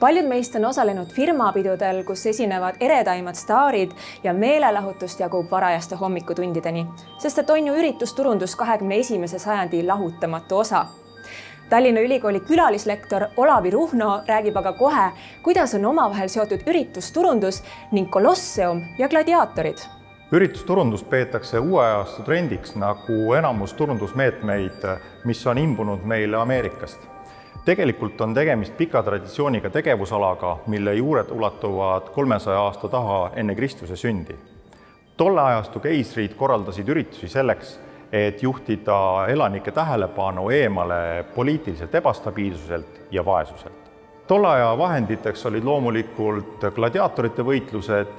Paljud meist on osalenud firmapidudel, kus esinevad eredaimad staarid ja meelelahutust jagub varajaste hommikutundideni, sest et on ju üritusturundus 21. sajandi lahutamatu osa. Tallinna Ülikooli külalislektor Olavi Ruhno räägib aga kohe, kuidas on omavahel seotud üritusturundus ning Kolosseum ja gladiaatorid. Üritusturundust peetakse uue ajastu trendiks nagu enamus turundusmeetmeid, mis on imbunud meile Ameerikast. Tegelikult on tegemist pika traditsiooniga tegevusalaga, mille juured ulatuvad 300 aasta taha enne Kristuse sündi. Tolle ajastu keisrid korraldasid üritusi selleks, et juhtida elanike tähelepanu eemale poliitiliselt ebastabiilsuselt ja vaesuselt. Tolle aja vahenditeks olid loomulikult gladiaatorite võitlused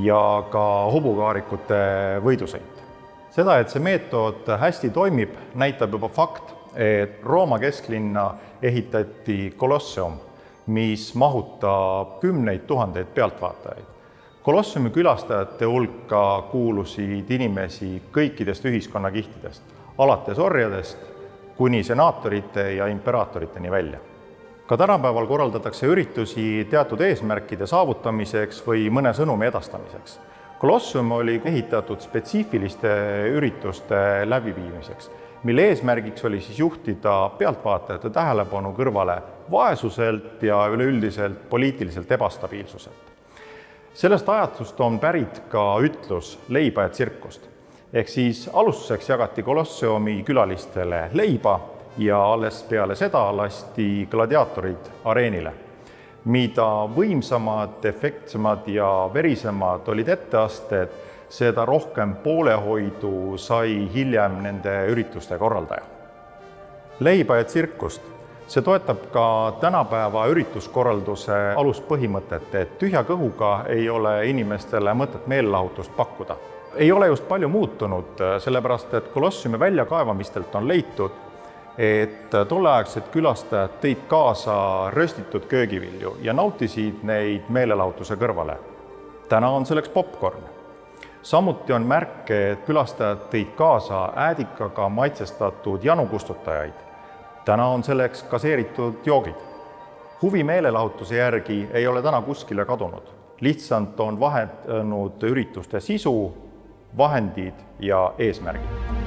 ja ka hobukaarikute võidusõit. Seda, et see meetod hästi toimib, näitab juba fakt, et Rooma kesklinna ehitati Kolosseum, mis mahutab kümneid tuhandeid pealtvaatajaid. Kolosseumi külastajate hulka kuulusid inimesi kõikidest ühiskonnakihtidest, alates orjadest kuni senaatorite ja imperaatoriteni välja. Ka tänapäeval korraldatakse üritusi teatud eesmärkide saavutamiseks või mõne sõnumi edastamiseks. Kolosseum oli ehitatud spetsiifiliste ürituste läbiviimiseks, mille eesmärgiks oli juhtida pealtvaatajate tähelepanu kõrvale vaesuselt ja üleüldiselt poliitiliselt ebastabiilsuselt. Sellest ajastust on pärit ka ütlus leiba ja tsirkust. Ehk siis alustuseks jagati Kolosseumi külalistele leiba ja alles peale seda lasti gladiaatorid areenile. Mida võimsamad, efektsemad ja verisemad olid etteasted, seda rohkem poolehoidu sai hiljem nende ürituste korraldaja. Leiba ja tsirkust. See toetab ka tänapäeva ürituskorralduse aluspõhimõtet, et tühja kõhuga ei ole inimestele mõtet meellahutust pakkuda. Ei ole just palju muutunud, sellepärast et Kolosseumi väljakaevamistelt on leitud, et tolleaegsed külastajad tõid kaasa röstitud köögivilju ja nautisid neid meelelahutuse kõrvale. Täna on selleks popcorn. Samuti on märke, et külastajad tõid kaasa äädikaga maitsestatud janukustutajaid. Täna on selleks gaseeritud joogid. Huvi meelelahutuse järgi ei ole täna kuskile kadunud. Lihtsalt on vahetunud ürituste sisu, vahendid ja eesmärgid.